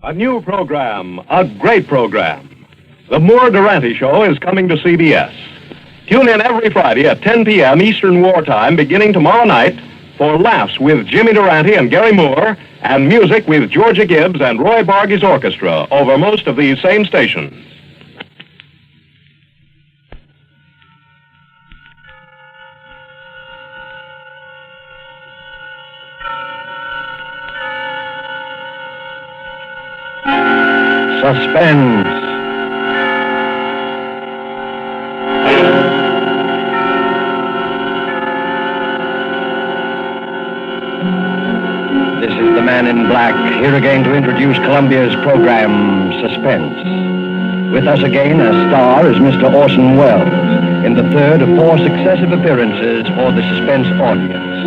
A new program, a great program. The Moore Durante Show is coming to CBS. Tune in every Friday at 10 p.m. Eastern Wartime, beginning tomorrow night, for laughs with Jimmy Durante and Gary Moore, and music with Georgia Gibbs and Roy Bargy's orchestra over most of these same stations. Suspense. This is the Man in Black, here again to introduce Columbia's program, Suspense. With us again as star is Mr. Orson Welles, in the third of 4 successive appearances for the Suspense audience.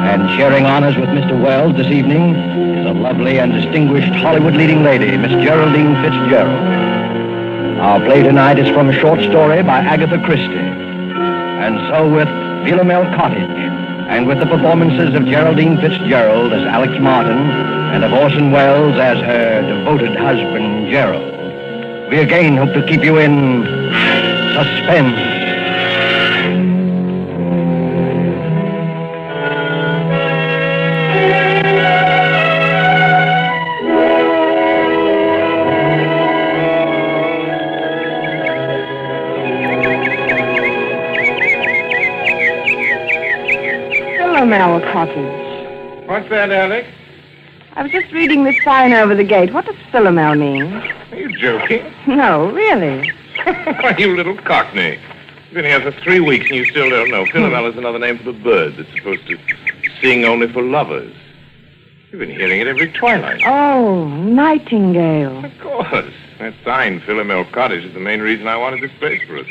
And sharing honors with Mr. Welles this evening is a lovely and distinguished Hollywood leading lady, Miss Geraldine Fitzgerald. Our play tonight is from a short story by Agatha Christie. And so with Philomel Cottage, and with the performances of Geraldine Fitzgerald as Alix Martin, and of Orson Welles as her devoted husband, Gerald, we again hope to keep you in suspense. Philomel Cottage. What's that, Alix? I was just reading the sign over the gate. What does Philomel mean? Are you joking? No, really. Why, you little cockney. You've been here for 3 weeks and you still don't know. Philomel is another name for the bird that's supposed to sing only for lovers. You've been hearing it every twilight. Oh, nightingale. Of course. That sign, Philomel Cottage, is the main reason I wanted this place for us.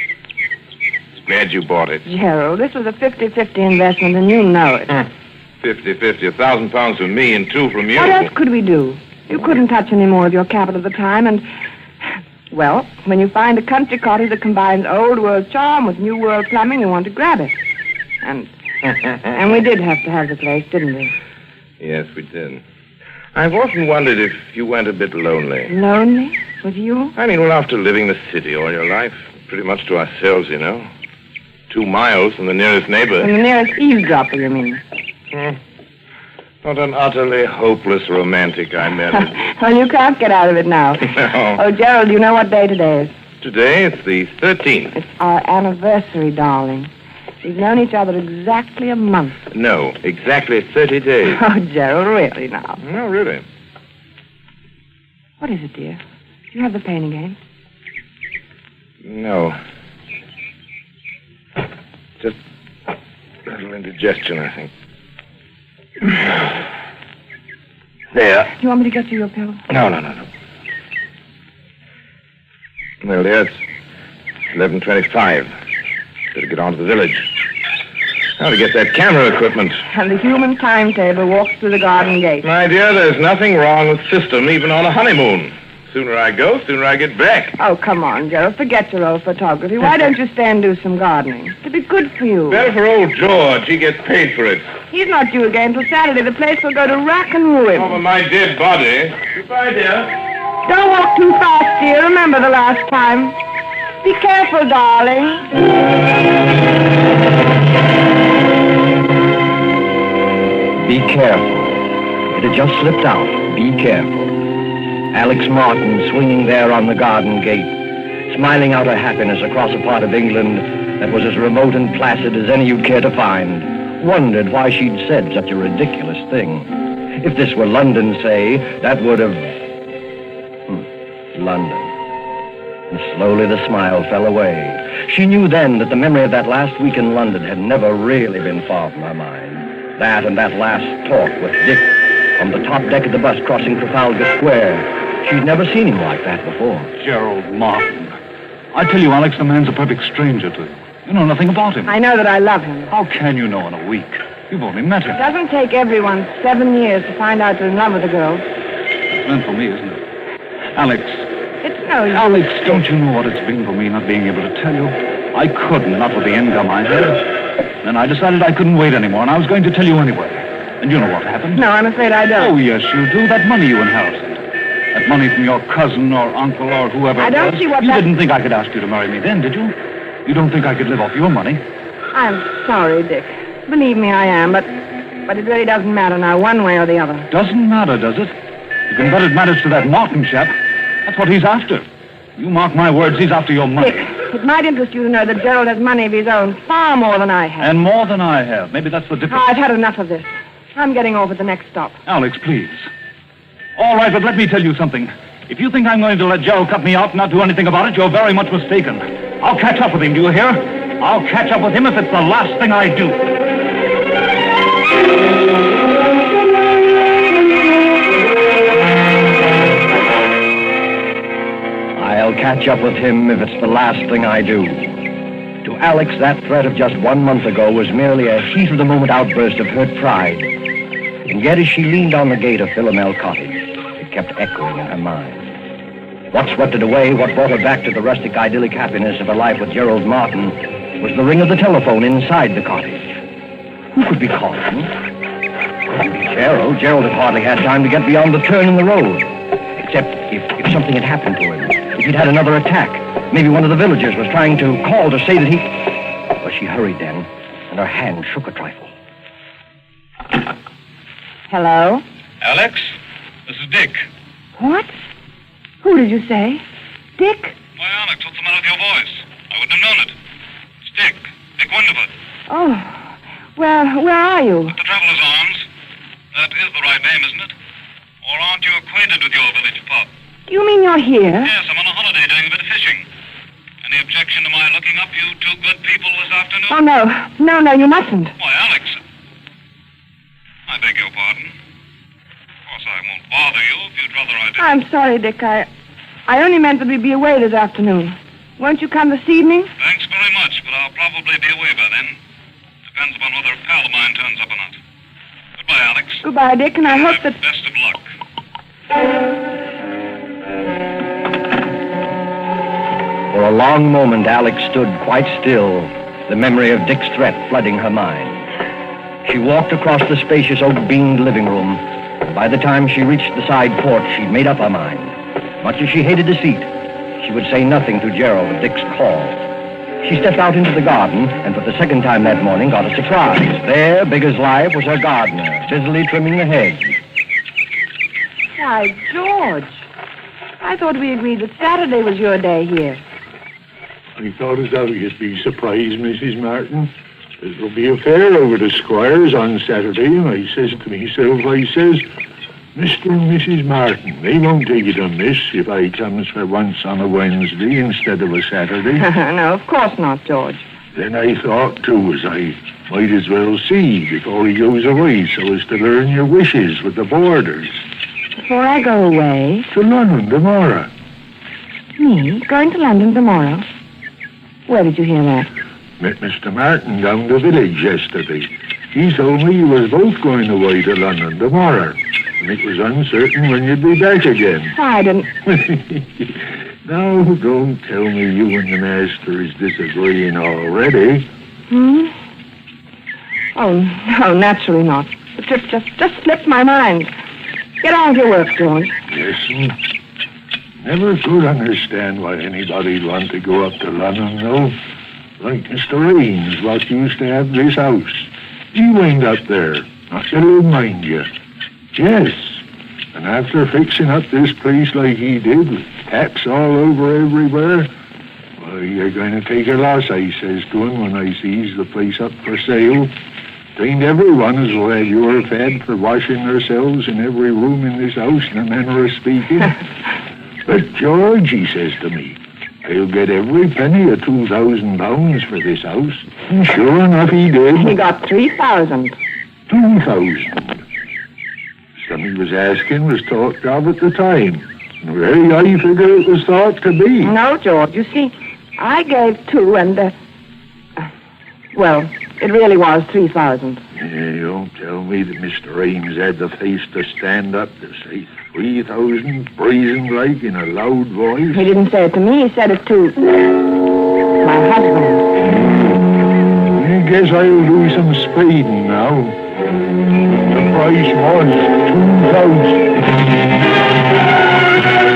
Glad you bought it. Gerald, this was a 50-50 investment, and you know it. 50-50, £1,000 from me and 2 from you. What else could we do? You couldn't touch any more of your capital at the time, and... Well, when you find a country cottage that combines old world charm with new world plumbing, you want to grab it. And we did have to have the place, didn't we? Yes, we did. I've often wondered if you went a bit lonely. Lonely? With you? I mean, well, after living the city all your life, pretty much to ourselves, you know. 2 miles from the nearest neighbor. From the nearest eavesdropper, you mean? What an utterly hopeless romantic I married. Well, you can't get out of it now. No. Oh, Gerald, you know what day today is? Today, it's the 13th. It's our anniversary, darling. We've known each other exactly a month. No, exactly 30 days. Oh, Gerald, really now? No, really. What is it, dear? Do you have the pain again? No. Just a little indigestion, I think. There. Do you want me to get you your pill? No. Well, dear, it's 11:25. Better get on to the village. How to get that camera equipment. And the human timetable walks through the garden gate. My dear, there's nothing wrong with system, even on a honeymoon. Sooner I go, sooner I get back. Oh, come on, Gerald. Forget your old photography. Why don't you stay and do some gardening? It'd be good for you. Better for old George. He gets paid for it. He's not due again till Saturday. The place will go to rack and ruin. Over my dead body. Goodbye, dear. Don't walk too fast, dear. Remember the last time. Be careful, darling. Be careful. It had just slipped out. Be careful. Alix Martin swinging there on the garden gate, smiling out her happiness across a part of England that was as remote and placid as any you'd care to find, wondered why she'd said such a ridiculous thing. If this were London, say, that would have... London. And slowly the smile fell away. She knew then that the memory of that last week in London had never really been far from her mind. That and that last talk with Dick on the top deck of the bus crossing Trafalgar Square. She'd never seen him like that before. Gerald Martin. I tell you, Alix, the man's a perfect stranger to you. You know nothing about him. I know that I love him. How can you know in a week? You've only met him. It doesn't take everyone 7 years to find out you're in love with a girl. It's meant for me, isn't it? Alix. It's no use. Alix, don't you know what it's been for me not being able to tell you? I couldn't, not with the income I had. Then I decided I couldn't wait anymore, and I was going to tell you anyway. And you know what happened? No, I'm afraid I don't. Oh, yes, you do. That money you inherited. That money from your cousin or uncle or whoever I it don't was. see what You that- didn't think I could ask you to marry me then, did you? You don't think I could live off your money? I'm sorry, Dick. Believe me, I am, but it really doesn't matter now, one way or the other. Doesn't matter, does it? You can bet it matters to that Martin chap. That's what he's after. You mark my words, he's after your money. Dick, it might interest you to know that Gerald has money of his own, far more than I have. And more than I have. Maybe that's the Oh, difference. I've had enough of this. I'm getting off at the next stop. Alix, please. All right, but let me tell you something. If you think I'm going to let Gerald cut me out and not do anything about it, you're very much mistaken. I'll catch up with him, do you hear? I'll catch up with him if it's the last thing I do. I'll catch up with him if it's the last thing I do. To Alix, that threat of just 1 month ago was merely a heat-of-the-moment outburst of hurt pride. And yet as she leaned on the gate of Philomel Cottage, it kept echoing in her mind. What swept it away, what brought her back to the rustic, idyllic happiness of her life with Gerald Martin, was the ring of the telephone inside the cottage. Who could be calling? Couldn't be Gerald. Gerald had hardly had time to get beyond the turn in the road. Except if something had happened to him. If he'd had another attack. Maybe one of the villagers was trying to call to say that he... Well, she hurried then, and her hand shook a trifle. Hello? Alix, this is Dick. What? Who did you say? Dick? Why, Alix, what's the matter with your voice? I wouldn't have known it. It's Dick. Dick Winterford. Oh, well, where are you? At the Traveler's Arms. That is the right name, isn't it? Or aren't you acquainted with your village pub? You mean you're here? Yes, I'm on a holiday doing a bit of fishing. Any objection to my looking up you two good people this afternoon? Oh, no. No, you mustn't. Why, Alix. I beg your pardon. Of course, I won't bother you if you'd rather I did. I'm sorry, Dick. I only meant that we'd be away this afternoon. Won't you come this evening? Thanks very much, but I'll probably be away by then. Depends upon whether a pal of mine turns up or not. Goodbye, Alix. Goodbye, Dick, and I hope that... Best of luck. For a long moment, Alix stood quite still, the memory of Dick's threat flooding her mind. She walked across the spacious oak-beamed living room, and by the time she reached the side porch, she'd made up her mind. Much as she hated deceit, she would say nothing to Gerald of Dick's call. She stepped out into the garden, and for the second time that morning got a surprise. There, big as life, was her gardener, busily trimming the hedge. Why, George. I thought we agreed that Saturday was your day here. I thought as how you'd be surprised, Mrs. Martin. There'll be a fair over the Squires on Saturday, and I says to myself, Mr. and Mrs. Martin, they won't take it amiss if I comes for once on a Wednesday instead of a Saturday. No, of course not, George. Then I thought, too, as I might as well see before he goes away so as to learn your wishes with the boarders. Before I go away... To London tomorrow. Me? Going to London tomorrow? Where did you hear that? Met Mr. Martin down the village yesterday. He told me you was both going away to London tomorrow, and it was uncertain when you'd be back again. I didn't... Now, don't tell me you and the master is disagreeing already. Hmm? Oh, no, naturally not. The trip just slipped my mind. Get on with your work, George. Listen, never could understand why anybody'd want to go up to London, though. Like Mr. Ames, what used to have this house. He went up there, not to live, mind you. Yes, and after fixing up this place like he did, with taps all over everywhere, well, you're going to take a loss, I says to him when I sees the place up for sale. Ain't everyone as will have your fed for washing themselves in every room in this house, in a manner of speaking. But George, he says to me, I'll get every penny of £2,000 for this house. And sure enough, he did. He got 3,000. 2,000. Some he was asking was talked of at the time. And very high figure it was thought to be. No, George, you see, I gave 2 and, well, it really was 3,000. Yeah, don't tell me that Mr. Ames had the face to stand up to say 3,000, brazen like, in a loud voice. He didn't say it to me, he said it to my husband. I guess I'll do some spading now. The price was 2,000.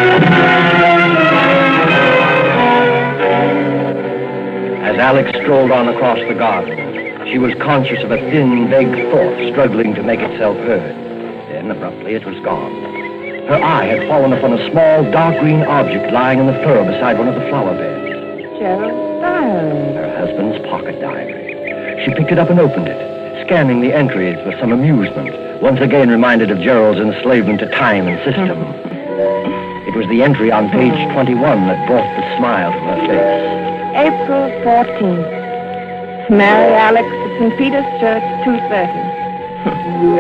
Alix strolled on across the garden. She was conscious of a thin, vague thought struggling to make itself heard. Then, abruptly, it was gone. Her eye had fallen upon a small, dark green object lying in the fur beside one of the flower beds. Gerald's diary. Her husband's pocket diary. She picked it up and opened it, scanning the entries with some amusement, once again reminded of Gerald's enslavement to time and system. It was the entry on page 21 that brought the smile to her face. April 14th. Marry Alix at St. Peter's Church, 2:30.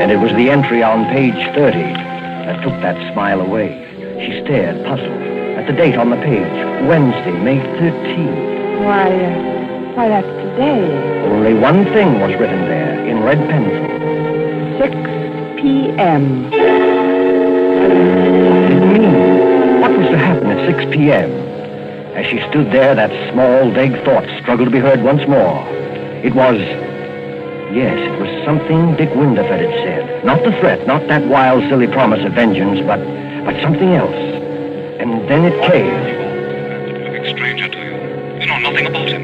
And it was the entry on page 30 that took that smile away. She stared, puzzled, at the date on the page, Wednesday, May 13th. Why, that's today. Only one thing was written there, in red pencil. 6 p.m. What did it mean? What was to happen at 6 p.m.? As she stood there, that small, vague thought struggled to be heard once more. It was something Dick Winterfeld had said. Not the threat, not that wild, silly promise of vengeance, but something else. And then it came. Perfect stranger to you. You know nothing about him.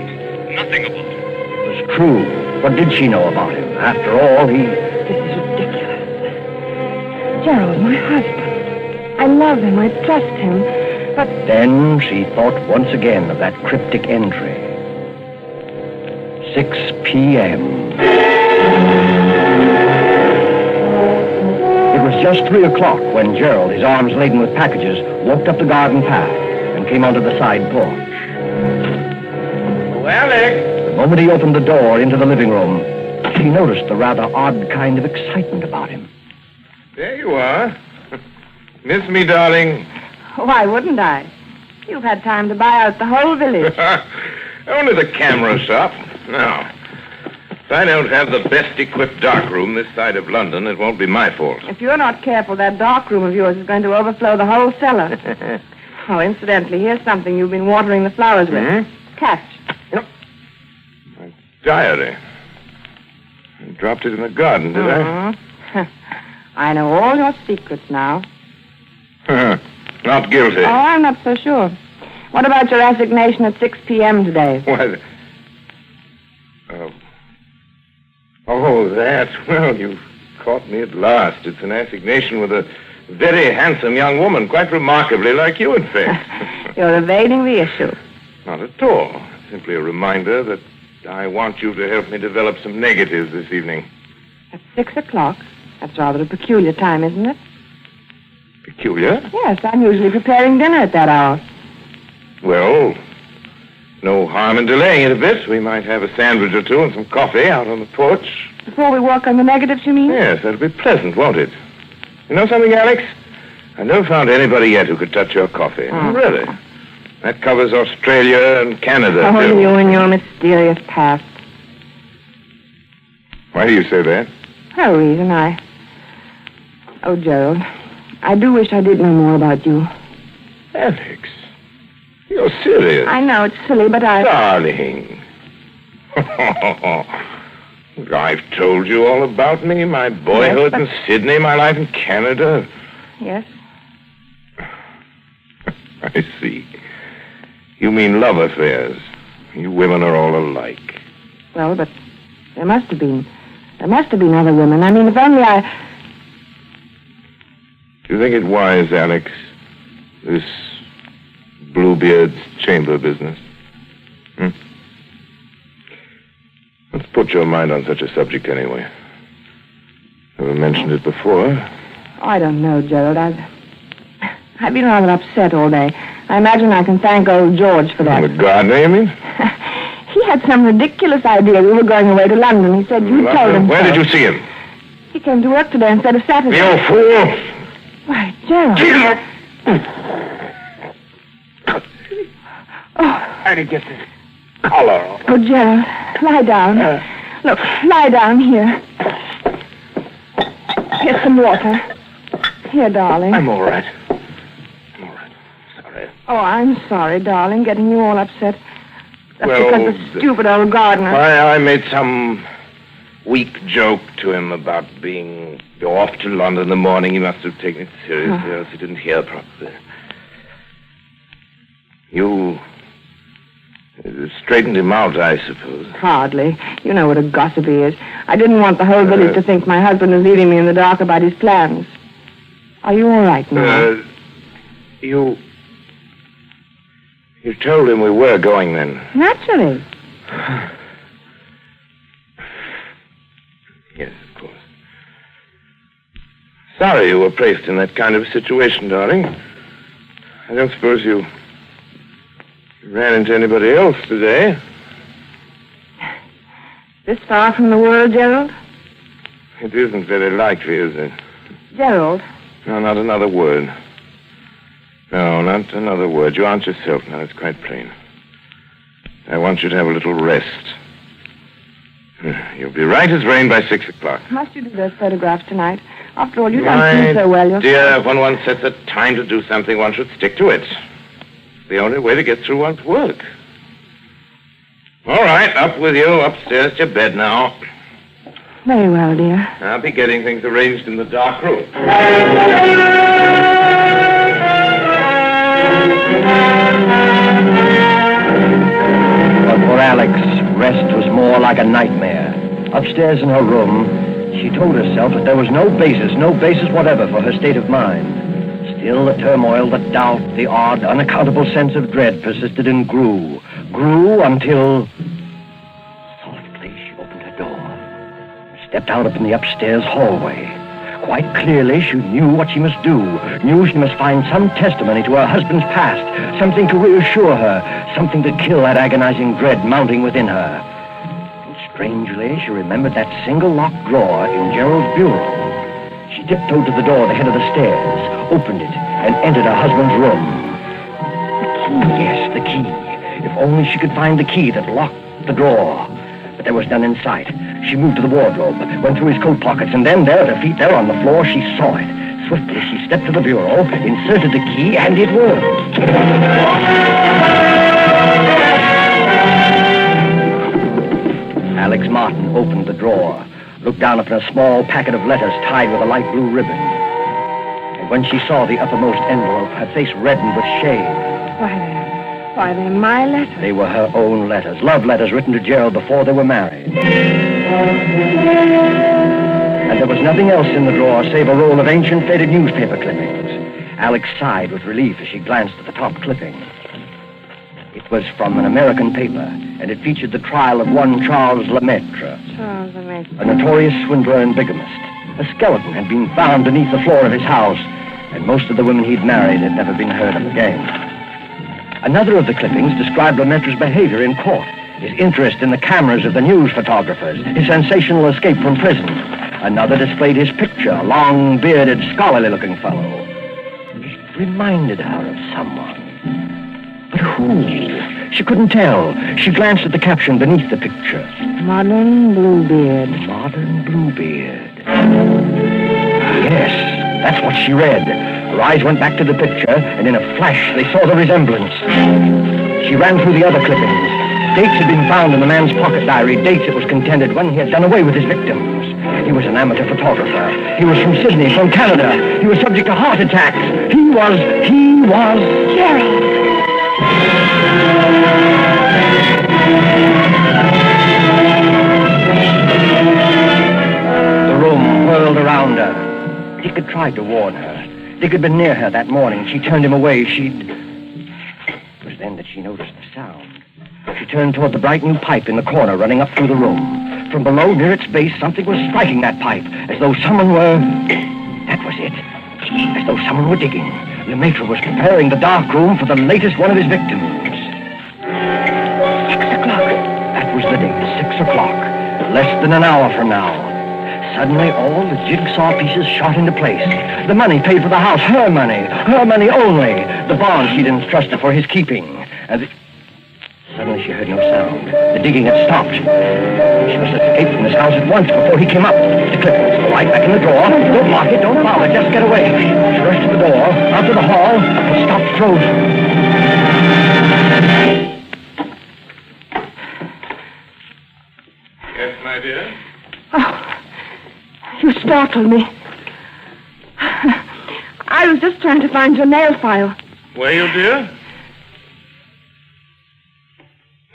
Nothing about him. It was true. What did she know about him? After all, This is ridiculous. Gerald, my husband. I love him. I trust him. But Then she thought once again of that cryptic entry. 6 p.m. It was just 3 o'clock when Gerald, his arms laden with packages, walked up the garden path and came onto the side porch. Oh, Alix! The moment he opened the door into the living room, she noticed the rather odd kind of excitement about him. There you are. Miss me, darling. why wouldn't I? You've had time to buy out the whole village. Only the camera shop. No. If I don't have the best equipped darkroom this side of London, it won't be my fault. If you're not careful, that darkroom of yours is going to overflow the whole cellar. Oh, incidentally, here's something you've been watering the flowers with. Catch. My diary. I dropped it in the garden, did I? I know all your secrets now. Not guilty. Oh, I'm not so sure. What about your assignation at 6 p.m. today? What? Oh, that. Well, you've caught me at last. It's an assignation with a very handsome young woman, quite remarkably like you, in fact. You're evading the issue. Not at all. Simply a reminder that I want you to help me develop some negatives this evening. At 6 o'clock? That's rather a peculiar time, isn't it? Peculiar? Yes, I'm usually preparing dinner at that hour. Well, no harm in delaying it a bit. We might have a sandwich or two and some coffee out on the porch. Before we work on the negatives, you mean? Yes, that'll be pleasant, won't it? You know something, Alix? I've never found anybody yet who could touch your coffee. Oh. Really? That covers Australia and Canada, Oh, too. you and your mysterious past. Why do you say that? No reason. Oh, Gerald, I do wish I did know more about you. Alix, you're serious. I know it's silly, but Darling. I've told you all about me, my boyhood Yes, in Sydney, my life in Canada. Yes. I see. You mean love affairs. You women are all alike. Well, but there must have been. There must have been other women. I mean, if only I... Do you think it wise, Alix, this Bluebeard's chamber business? Let's put your mind on such a subject anyway. Never mentioned it before. Oh, I don't know, Gerald. I've been rather upset all day. I imagine I can thank old George for that. The gardener, you mean? He had some ridiculous idea we were going away to London. He said you told him Where so. did you see him? He came to work today instead of Saturday. You fool! Why, Gerald. How did he get this collar on? Oh, Gerald, lie down. Look, lie down here. Here's some water. Here, darling. I'm all right. Sorry. Oh, I'm sorry, darling, getting you all upset. That's Well, because the stupid old gardener... I made some weak joke to him about being off to London in the morning. He must have taken it seriously, else he didn't hear properly. You It straightened him out, I suppose. Hardly. You know what a gossip he is. I didn't want the whole village to think my husband was leaving me in the dark about his plans. Are you all right now? You told him we were going then? Naturally. Yes, of course. Sorry you were placed in that kind of a situation, darling. I don't suppose you ran into anybody else today. This far from the world, Gerald? It isn't very likely, is it? Gerald. No, not another word. No, not another word. You aren't yourself now. It's quite plain. I want you to have a little rest. You'll be right as rain by 6 o'clock. Must you do those photographs tonight? After all, you don't seem so well yourself. Dear, when one sets a time to do something, one should stick to it. It's the only way to get through one's work. All right, up with you. Upstairs to your bed now. Very well, dear. I'll be getting things arranged in the dark room. But for Alix, rest was more like a nightmare. Upstairs in her room, she told herself that there was no basis whatever for her state of mind. Still, the turmoil, the doubt, the odd, unaccountable sense of dread persisted and grew until... Softly, she opened her door and stepped out in the upstairs hallway. Quite clearly, she knew what she must do, knew she must find some testimony to her husband's past, something to reassure her, something to kill that agonizing dread mounting within her. And strangely, she remembered that single locked drawer in Gerald's bureau. She tiptoed to the door at the head of the stairs, opened it, and entered her husband's room. The key, yes, the key. If only she could find the key that locked the drawer. But there was none in sight. She moved to the wardrobe, went through his coat pockets, and then there at her feet, there on the floor, she saw it. Swiftly, she stepped to the bureau, inserted the key, and it worked. Alix Martin opened the drawer, looked down upon a small packet of letters tied with a light blue ribbon. And when she saw the uppermost envelope, her face reddened with shame. Why, they're my letters. They were her own letters, love letters written to Gerald before they were married. And there was nothing else in the drawer save a roll of ancient faded newspaper clippings. Alix sighed with relief as she glanced at the top clipping. It was from an American paper, and it featured the trial of one Charles Lemaitre, Charles Lemaitre. a notorious swindler and bigamist. A skeleton had been found beneath the floor of his house, and most of the women he'd married had never been heard of again. Another of the clippings described Lemaitre's behavior in court, his interest in the cameras of the news photographers, his sensational escape from prison. Another displayed his picture, a long, bearded, scholarly-looking fellow. It reminded her of someone. But who? She couldn't tell. She glanced at the caption beneath the picture. Modern Bluebeard. Modern Bluebeard. Yes, that's what she read. Her eyes went back to the picture, and in a flash, they saw the resemblance. She ran through the other clippings. Dates had been found in the man's pocket diary, dates it was contended when he had done away with his victims. He was an amateur photographer. He was from Sydney, from Canada. He was subject to heart attacks. He was... Gerald! The room whirled around her. Dick had tried to warn her. Dick had been near her that morning. She turned him away. It was then that she noticed the sound. She turned toward the bright new pipe in the corner running up through the room. From below, near its base, something was striking that pipe, as though someone were... That was it. As though someone were digging. Lemaitre was preparing the dark room for the latest one of his victims. 6 o'clock. That was the date, 6 o'clock. Less than an hour from now. Suddenly, all the jigsaw pieces shot into place. The money paid for the house, her money only. The bond she'd entrusted for his keeping. And suddenly she heard no sound. The digging had stopped. She must escape from this house at once before he came up. The clippings, right back in the drawer. Don't lock it, don't bother, just get away. She rushed to the door, out to the hall, and stopped frozen. Yes, my dear? Oh, you startled me. I was just trying to find your nail file. Were you, dear?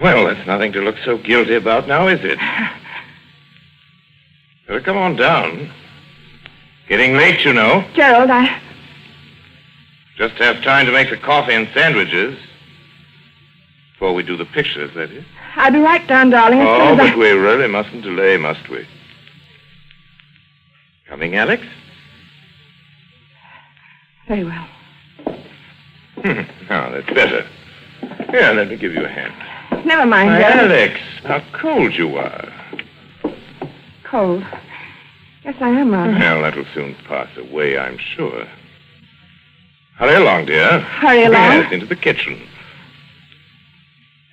Well, that's nothing to look so guilty about now, is it? Well, come on down. Getting late, you know. Gerald, I... Just have time to make the coffee and sandwiches. Before we do the pictures, that is. I'll be right down, darling. As soon Oh, as but we really mustn't delay, must we? Coming, Alix? Very well. Now, that's better. Here, let me give you a hand. Never mind, Why, Gerald. Alix, how cold you are. Cold. Yes, I am, rather. Well, that'll soon pass away, I'm sure. Hurry along, dear. Hurry along? Yes, into the kitchen.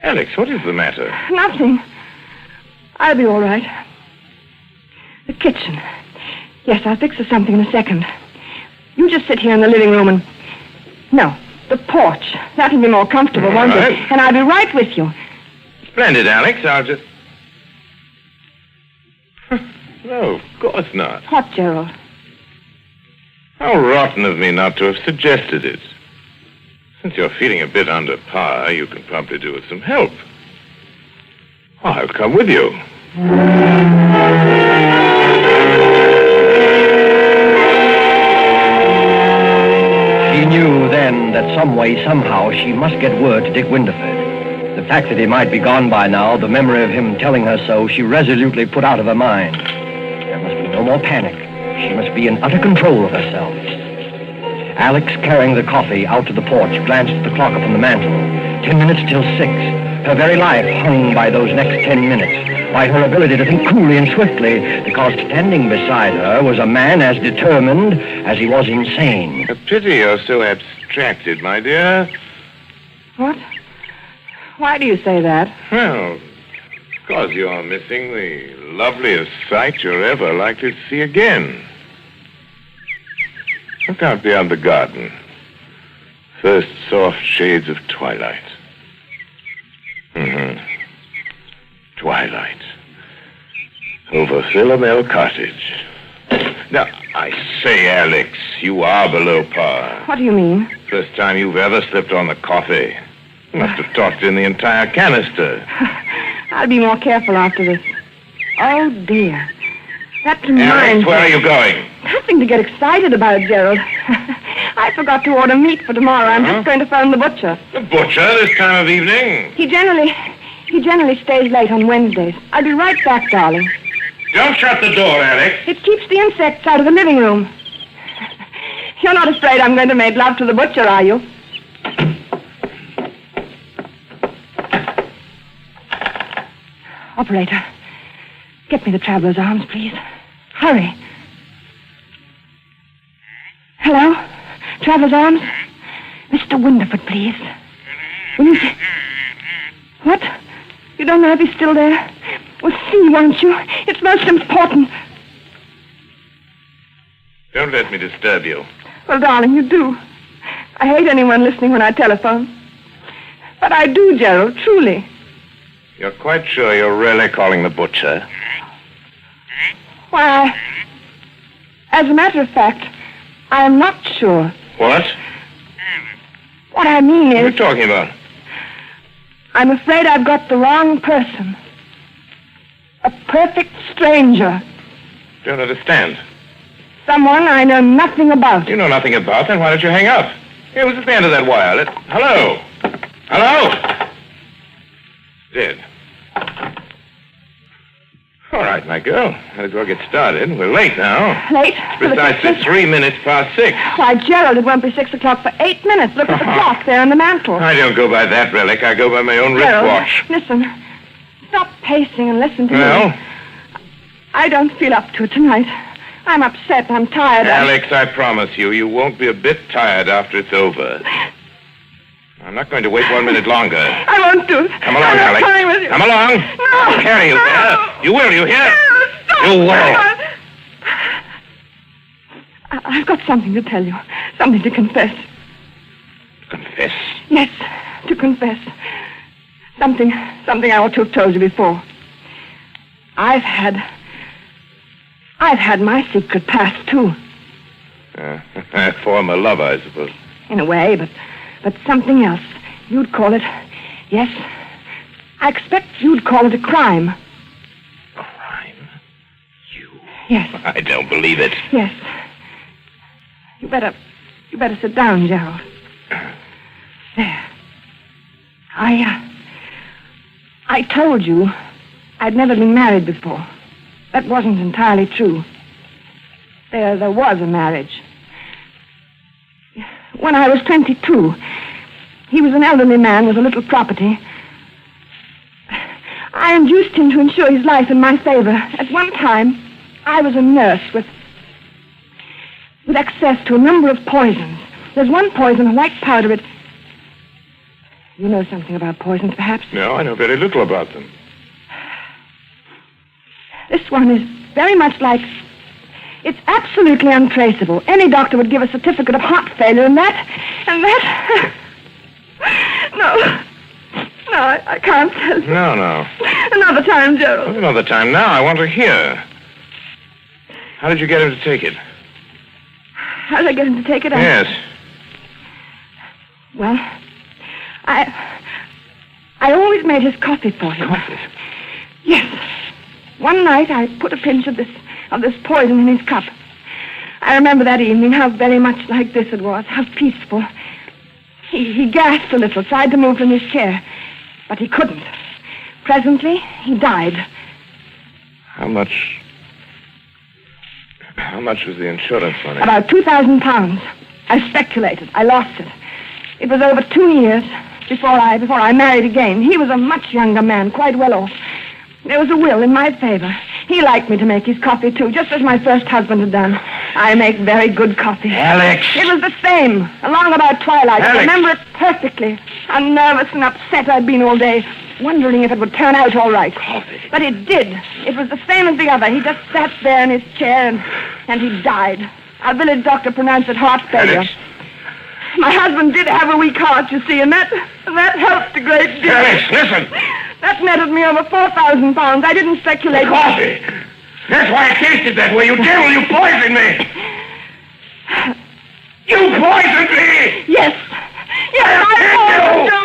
Alix, what is the matter? Nothing. I'll be all right. The kitchen. Yes, I'll fix us something in a second. You just sit here in the living room and... No, the porch. That'll be more comfortable, won't right. it? And I'll be right with you. Splendid, Alix. I'll just... No, of course not. What, Gerald? How rotten of me not to have suggested it. Since you're feeling a bit under par, you can probably do with some help. I'll come with you. She knew then that some way, somehow, she must get word to Dick Winterford. The fact that he might be gone by now, the memory of him telling her so, she resolutely put out of her mind. There must be no more panic. She must be in utter control of herself. Alix, carrying the coffee out to the porch, glanced at the clock upon the mantel. 10 minutes till 6. Her very life hung by those next 10 minutes, by her ability to think coolly and swiftly, because standing beside her was a man as determined as he was insane. A pity you're so abstracted, my dear. What? Why do you say that? Well, because you're missing the loveliest sight you're ever likely to see again. Look out beyond the garden. First soft shades of twilight. Twilight. Over Philomel Cottage. Now, I say, Alix, you are below par. What do you mean? First time you've ever slipped on the coffee. You must have tossed in the entire canister. I'll be more careful after this. Oh, dear. That reminds Alix, where me. are you going? Nothing to get excited about, Gerald. I forgot to order meat for tomorrow. I'm just going to phone the butcher. The butcher this time of evening? He generally stays late on Wednesdays. I'll be right back, darling. Don't shut the door, Alix. It keeps the insects out of the living room. You're not afraid I'm going to make love to the butcher, are you? Operator, get me the traveler's arms, please. Hurry. Hello? Traveler's arms? Mr. Winterford, please. Will you see... What? You don't know if he's still there? Well, see, won't you? It's most important. Don't let me disturb you. Well, darling, you do. I hate anyone listening when I telephone. But I do, Gerald, truly. You're quite sure you're really calling the butcher? Why, as a matter of fact, I am not sure. What? What I mean What are you is, talking about? I'm afraid I've got the wrong person. A perfect stranger. Don't understand. Someone I know nothing about. You know nothing about, then why don't you hang up? Here, who's at the end of that wire? Hello? Hello? Dead. All right, my girl. Might as well get started. We're late now. Late? Precisely 3 minutes past 6. Why, Gerald, it won't be 6 o'clock for 8 minutes. Look at the clock there on the mantel. I don't go by that relic. I go by my own Gerald, wristwatch. listen. Stop pacing and listen to Well? me. I don't feel up to it tonight. I'm upset. I'm tired. Alix, I promise you, you won't be a bit tired after it's over. I'm not going to wait 1 minute longer. I won't do it. Come along, I'm not Alix. coming with you. Come along. No. I'll carry you. No. You will, you hear? Stop. You will. I've got something to tell you. Something to confess. Confess? Yes, to confess. Something I ought to have told you before. I've had my secret past, too. Former lover, I suppose. In a way, but something else. You'd call it, yes, I expect you'd call it a crime. Crime? You? Yes. I don't believe it. Yes. You better sit down, Gerald. There. I told you I'd never been married before. That wasn't entirely true. There was a marriage. When I was 22, he was an elderly man with a little property. I induced him to insure his life in my favor. At one time, I was a nurse with access to a number of poisons. There's one poison, a white powder, it... You know something about poisons, perhaps? No, I know very little about them. This one is very much like... It's absolutely untraceable. Any doctor would give a certificate of heart failure, and that... No, I can't tell you. No. Another time, Gerald. Another time. Now I want to hear. How did you get him to take it? How did I get him to take it? Yes. Well, I always made his coffee for him. Coffee? Yes. One night I put a pinch of this poison in his cup. I remember that evening how very much like this it was, how peaceful. He gasped a little, tried to move from his chair, but he couldn't. Presently, he died. How much was the insurance money? About £2,000. I speculated. I lost it. It was over 2 years before I married again. He was a much younger man, quite well off. There was a will in my favor. He liked me to make his coffee, too, just as my first husband had done. I make very good coffee. Alix! It was the same, along about twilight. Alix! I remember it perfectly. How nervous and upset I'd been all day, wondering if it would turn out all right. Coffee. But it did. It was the same as the other. He just sat there in his chair and he died. Our village doctor pronounced it heart failure. Alix! My husband did have a weak heart, you see, and that helped a great deal. Alix, listen! That netted me over £4,000. I didn't speculate. Coffee! That's why it tasted that way. You devil, you poisoned me! You poisoned me! Yes, I poisoned you.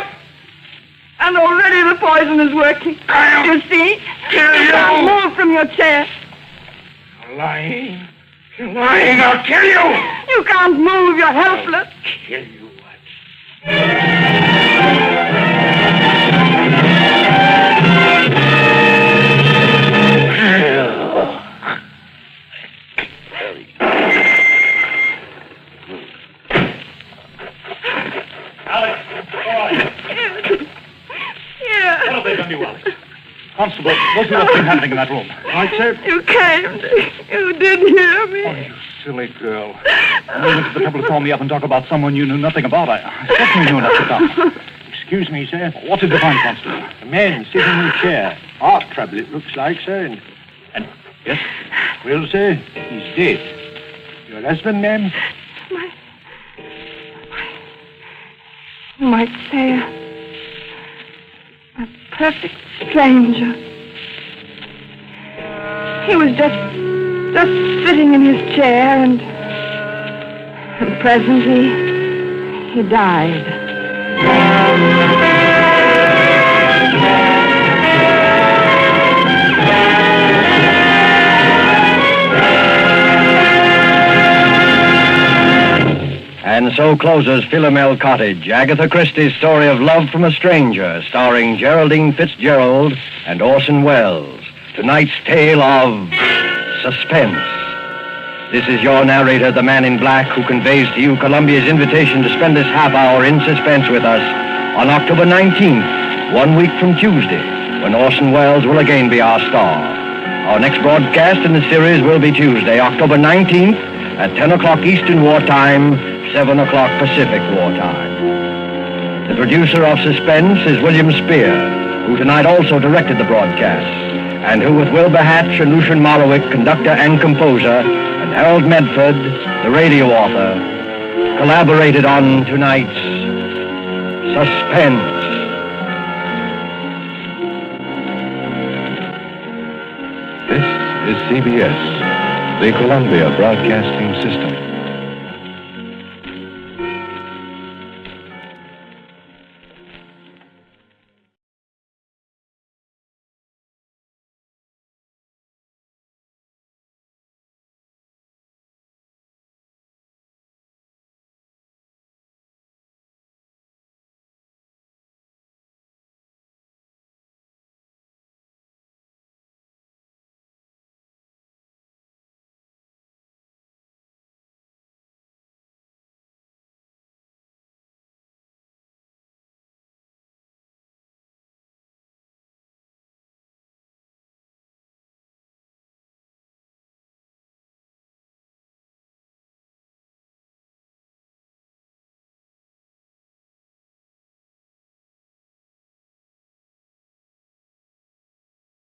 And already the poison is working. I'll You see? kill You you. can't move from your chair. You're lying. You're lying. I'll kill you! You can't move. You're helpless. Kill you. Alix, all right. Here. What have they done to you, Alix? Constable, go see what's been happening in that room. Right, sir. You came. You did hear me. Oh, you silly girl. You went to the trouble to call me up and talk about someone you knew nothing about. I certainly knew enough to come. Excuse me, sir. What did you find, Constable? A man sitting in a chair. Heart trouble, it looks like, sir. And Yes? well, sir, he's dead. Your husband, ma'am? You might say a perfect stranger. He was just sitting in his chair and presently he died. And so closes Philomel Cottage, Agatha Christie's story of love from a stranger, starring Geraldine Fitzgerald and Orson Welles. Tonight's tale of Suspense. This is your narrator, the man in black, who conveys to you Columbia's invitation to spend this half hour in suspense with us on October 19th, 1 week from Tuesday, when Orson Welles will again be our star. Our next broadcast in the series will be Tuesday, October 19th at 10 o'clock Eastern Wartime, 7 o'clock Pacific Wartime. The producer of Suspense is William Spear, who tonight also directed the broadcast, and who, with Wilbur Hatch and Lucian Malowick, conductor and composer, and Harold Medford, the radio author, collaborated on tonight's Suspense. This is CBS, the Columbia Broadcasting System.